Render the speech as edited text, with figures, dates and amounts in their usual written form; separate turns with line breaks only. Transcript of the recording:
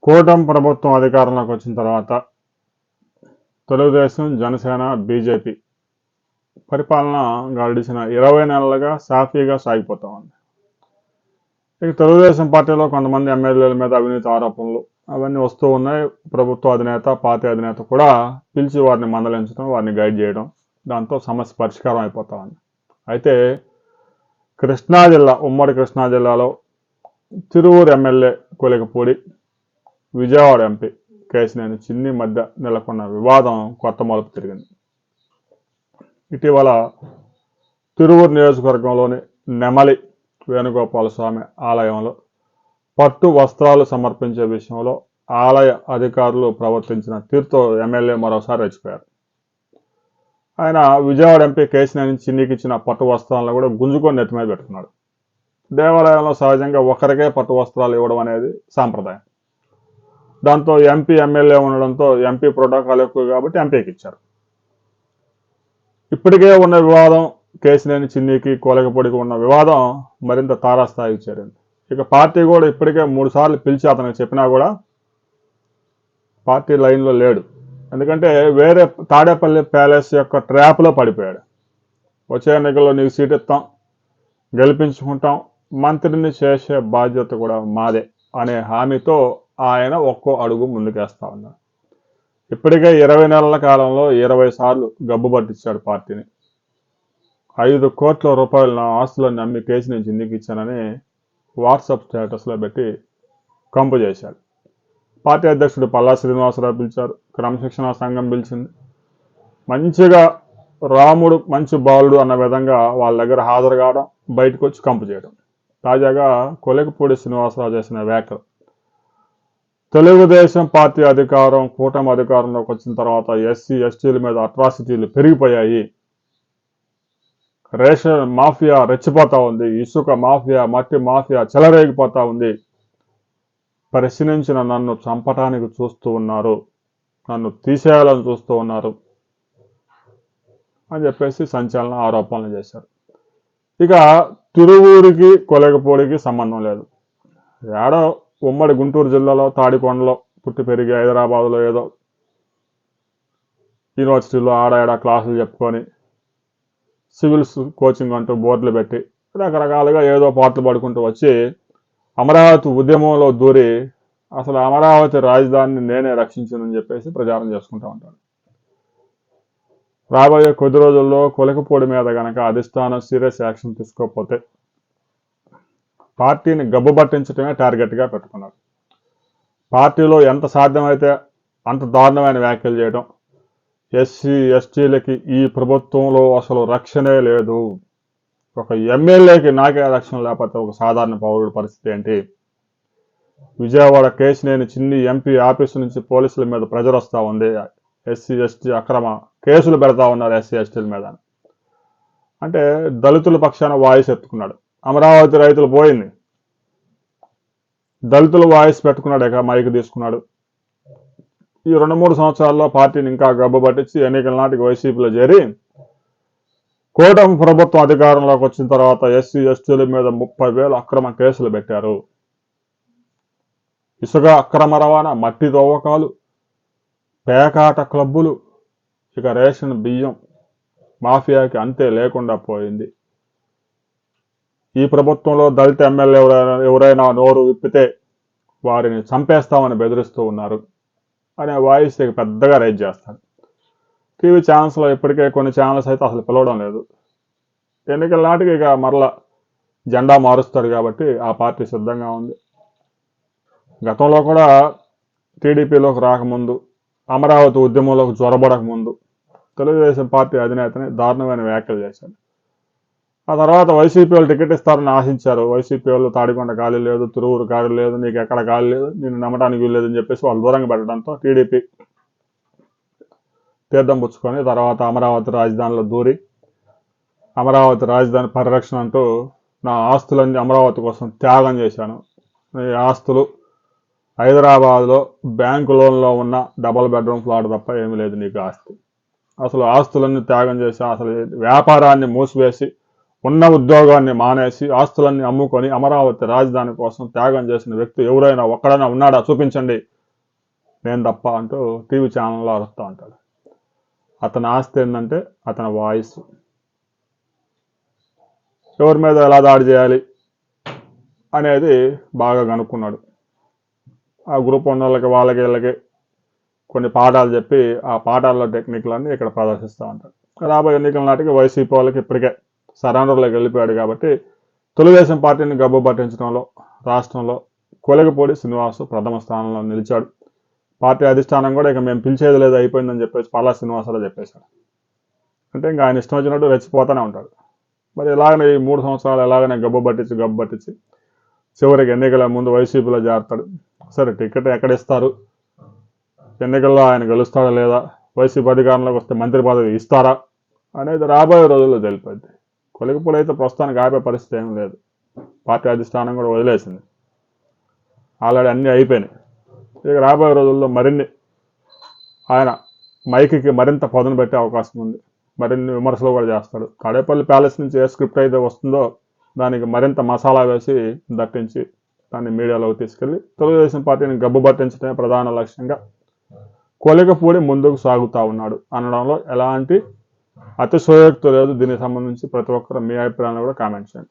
కూటమి ప్రభుత్వం అధికారంలోకి వచ్చిన తర్వాత తెలుగుదేశం, జనసేన, బీజేపీ పరిపాలన గడిచిన 20 నెలలుగా సాఫీగా సాగిపోతా ఉంది. ఇక తెలుగుదేశం పార్టీలో కొంతమంది ఎమ్మెల్యేల మీద అవినీతి ఆరోపణలు అవన్నీ వస్తూ ఉన్నాయి. ప్రభుత్వ అధినేత, పార్టీ అధినేత కూడా పిలిచి వారిని మందలించడం, వారిని గైడ్ చేయడం, దాంతో సమస్య పరిష్కారం అయిపోతా ఉంది. అయితే కృష్ణా జిల్లా, ఉమ్మడి కృష్ణా జిల్లాలో తిరువూరు ఎమ్మెల్యే కొలికపూడి, విజయవాడ ఎంపీ కేశినేని చిన్ని మధ్య నెలకొన్న వివాదం కొత్త మలుపు తిరిగింది. ఇటీవల తిరువూరు నియోజకవర్గంలోని నెమలి వేణుగోపాల స్వామి ఆలయంలో పట్టు వస్త్రాలు సమర్పించే విషయంలో ఆలయ అధికారులు ప్రవర్తించిన తీరుతో ఎమ్మెల్యే మరోసారి రెచ్చిపోయారు. ఆయన విజయవాడ ఎంపీ కేశినేని చిన్నికి ఇచ్చిన పట్టు వస్త్రాలను కూడా గుంజుకొని నెత్తి మీద పెట్టుకున్నాడు. దేవాలయంలో సహజంగా ఒకరికే పట్టు వస్త్రాలు ఇవ్వడం అనేది సాంప్రదాయం. దాంతో ఎంపీ, ఎమ్మెల్యే ఉండడంతో ఎంపీ ప్రోటోకాల్ ఎక్కువ కాబట్టి ఎంపీకి ఇచ్చారు. ఇప్పటికే ఉన్న వివాదం, కేశినేని చిన్నికి, కోలకపొడికి ఉన్న వివాదం మరింత తారాస్థాయికి చేరింది. ఇక పార్టీ కూడా ఇప్పటికే 3 సార్లు పిలిచి అతనికి చెప్పినా కూడా పార్టీ లైన్లో లేడు. ఎందుకంటే వేరే తాడేపల్లి ప్యాలెస్ యొక్క ట్రాప్లో పడిపోయాడు. వచ్చే ఎన్నికల్లో నీకు సీట్ ఇస్తాం, గెలిపించుకుంటాం, మంత్రిని చేసే బాధ్యత కూడా మాదే అనే హామీతో ఆయన ఒక్కో అడుగు ముందుకేస్తా ఉన్నాడు. ఇప్పటికే 20 నెలల కాలంలో 20 సార్లు గబ్బు పట్టించాడు పార్టీని. 5 కోట్ల రూపాయలు నా ఆస్తులను నమ్మి కేసుని చిన్నికి ఇచ్చానని వాట్సాప్ స్టేటస్లో పెట్టి కంపు చేశాడు. పార్టీ అధ్యక్షుడు పల్లా శ్రీనివాసరావు పిలిచారు, క్రమశిక్షణా సంఘం పిలిచింది. మంచిగా రాముడు మంచి బాలుడు అన్న విధంగా వాళ్ళ దగ్గర హాజరు కావడం, బయటకు వచ్చి కంపు చేయడం. తాజాగా కొలికపూడి శ్రీనివాసరావు చేసిన వ్యాఖ్యలు, తెలుగుదేశం పార్టీ అధికారం, కూటమి అధికారంలోకి వచ్చిన తర్వాత ఎస్సీ, ఎస్టీల మీద అట్రాసిటీలు పెరిగిపోయాయి, రేషన్ మాఫియా రెచ్చిపోతా ఉంది, ఇసుక మాఫియా, మట్టి మాఫియా చెలరేగిపోతా ఉంది, ప్రశ్నించిన నన్ను చంపటానికి చూస్తూ ఉన్నారు, నన్ను తీసేయాలని చూస్తూ ఉన్నారు అని చెప్పేసి సంచలన ఆరోపణలు చేశారు. ఇక తిరువూరికి, కొలగపూడికి సంబంధం లేదు. ఏడో ఉమ్మడి గుంటూరు జిల్లాలో తాడికొండలో పుట్టి పెరిగి హైదరాబాద్లో ఏదో యూనివర్సిటీలో ఆడ క్లాసులు చెప్పుకొని సివిల్స్ కోచింగ్ అంటూ బోర్డులు పెట్టి రకరకాలుగా ఏదో పాటలు పడుకుంటూ వచ్చి అమరావతి ఉద్యమంలో దూరి అసలు అమరావతి రాజధానిని నేనే రక్షించానని చెప్పేసి ప్రచారం చేసుకుంటూ ఉంటాడు. రాబోయే కొద్ది రోజుల్లో కొలికపూడి మీద గనక అధిష్టానం సీరియస్ యాక్షన్ తీసుకోకపోతే పార్టీని గబ్బు పట్టించడమే టార్గెట్గా పెట్టుకున్నారు. పార్టీలో ఎంత సాధ్యమైతే అంత దారుణమైన వ్యాఖ్యలు చేయడం, ఎస్సీ, ఎస్టీలకి ఈ ప్రభుత్వంలో అసలు రక్షణే లేదు, ఒక ఎమ్మెల్యేకి నాకే రక్షణ లేకపోతే ఒక సాధారణ పౌరుడి పరిస్థితి ఏంటి, విజయవాడ కేశినేని చిన్ని ఎంపీ ఆఫీసు నుంచి పోలీసుల మీద ప్రెజర్ వస్తూ ఉంది, ఎస్సీ, ఎస్టీ అక్రమ కేసులు పెడతా ఉన్నారు ఎస్సీ, ఎస్టీల మీద అంటే దళితుల పక్షాన వాయిస్ ఎత్తుకున్నాడు. అమరావతి రైతులు పోయింది, దళితుల వాయిస్ పెట్టుకున్నాడు, ఇక మైక్ తీసుకున్నాడు. ఈ 2-3 సంవత్సరాల్లో పార్టీని ఇంకా గబ్బు పట్టించి ఎన్నికల నాటికి వైసీపీలో చేరి కూటమి ప్రభుత్వం అధికారంలోకి వచ్చిన తర్వాత ఎస్సీ, ఎస్టీల మీద 30,000 అక్రమ కేసులు పెట్టారు. ఇసుక అక్రమ రవాణా, మట్టి తవ్వకాలు, పేకాట క్లబ్బులు, ఇక రేషన్ బియ్యం మాఫియాకి అంతే లేకుండా పోయింది. ఈ ప్రభుత్వంలో దళిత ఎమ్మెల్యే ఎవరైనా నోరు విప్పితే వారిని చంపేస్తామని బెదిరిస్తూ ఉన్నారు అనే వాయిస్ పెద్దగా రైజ్ చేస్తాడు. టీవీ ఛానల్స్లో ఇప్పటికే కొన్ని ఛానల్స్ అయితే అసలు పిలవడం లేదు. ఎన్నికల నాటికి ఇక మరలా జెండా మారుస్తాడు కాబట్టి ఆ పార్టీ సిద్ధంగా ఉంది. గతంలో కూడా టీడీపీలోకి రాకముందు, అమరావతి ఉద్యమంలోకి జ్వరబడక ముందు తెలుగుదేశం పార్టీ అధినేతని దారుణమైన వ్యాఖ్యలు చేశాడు. ఆ తర్వాత వైసీపీ వాళ్ళు టికెట్ ఇస్తారని ఆశించారు. వైసీపీ వాళ్ళు తాడికొండ ఖాళీ లేదు, తిరువూరు ఖాళీ లేదు, నీకు ఎక్కడ ఖాళీ లేదు, నేను నమ్మడానికి వీల్లేదని చెప్పేసి వాళ్ళు దూరంగా పెట్టడంతో టీడీపీ తీర్థం పుచ్చుకొని తర్వాత అమరావతి రాజధానిలో దూరి అమరావతి రాజధాని పరిరక్షణ అంటూ నా ఆస్తులన్నీ అమరావతి కోసం త్యాగం చేశాను, ఈ ఆస్తులు హైదరాబాద్లో బ్యాంకు లోన్లో ఉన్న డబుల్ బెడ్రూమ్ ఫ్లాట్ తప్ప ఏమీ లేదు నీకు ఆస్తి, అసలు ఆస్తులన్నీ త్యాగం చేసి అసలు వ్యాపారాన్ని మూసివేసి ఉన్న ఉద్యోగాన్ని మానేసి ఆస్తులన్నీ అమ్ముకొని అమరావతి రాజధాని కోసం త్యాగం చేసిన వ్యక్తి ఎవరైనా ఒక్కడైనా ఉన్నాడా చూపించండి, నేను తప్ప అంటూ టీవీ ఛానల్లో అరుస్తూ ఉంటాడు. అతని ఆస్తి ఏంటంటే అతని వాయిస్. ఎవరి మీద ఎలా దాడి చేయాలి అనేది బాగా కనుక్కున్నాడు. ఆ గ్రూప్ ఉన్న వాళ్ళకి వీళ్ళకి కొన్ని పాఠాలు చెప్పి ఆ పాఠాల్లో టెక్నిక్లన్నీ ఇక్కడ ప్రదర్శిస్తూ ఉంటాడు. రాబోయే ఎన్నికల నాటికి వైసీపీ వాళ్ళకి ఇప్పటికే సరెండర్లోకి వెళ్ళిపోయాడు కాబట్టి తెలుగుదేశం పార్టీని గబ్బు పట్టించడంలో రాష్ట్రంలో కొలగపూడి శ్రీనివాసు ప్రథమ స్థానంలో నిలిచాడు. పార్టీ అధిష్టానం కూడా ఇక మేము పిలిచేది లేదు, అయిపోయిందని చెప్పేసి పల్లా శ్రీనివాసరావు చెప్పేశాడు. అంటే ఇంకా ఆయన ఇష్టం వచ్చినట్టు రెచ్చిపోతూనే ఉంటాడు. మరి ఇలాగనే ఈ 3 సంవత్సరాలు ఎలాగనే గబ్బు పట్టించి చివరికి ఎన్నికల ముందు వైసీపీలో చేరతాడు. సరే, టికెట్ ఎక్కడ ఇస్తారు, ఎన్నికల్లో ఆయన గెలుస్తాడా లేదా, వైసీపీ అధికారంలోకి వస్తే మంత్రి పదవి ఇస్తారా అనేది రాబోయే రోజుల్లో తెలిపోద్ది. కొలిగిపూడి అయితే ప్రస్తుతానికి ఆపే పరిస్థితి ఏం లేదు. పార్టీ అధిష్టానం కూడా వదిలేసింది, ఆల్రెడీ అన్నీ అయిపోయినాయి. ఇక రాబోయే రోజుల్లో మరిన్ని ఆయన మైక్కి మరింత పదును పెట్టే అవకాశం ఉంది. మరిన్ని విమర్శలు కూడా చేస్తాడు. తాడేపల్లి ప్యాలెస్ నుంచి ఏ స్క్రిప్ట్ అయితే వస్తుందో దానికి మరింత మసాలా వేసి దట్టించి దాన్ని మీడియాలోకి తీసుకెళ్లి తెలుగుదేశం పార్టీని గబ్బు పట్టించడమే ప్రధాన లక్ష్యంగా కొలిగపూడి ముందుకు సాగుతూ ఉన్నాడు అనడంలో ఎలాంటి అతిశయోక్తి లేదు. దీనికి సంబంధించి ప్రతి ఒక్కరు మీ అభిప్రాయాన్ని కూడా కామెంట్ చేయండి.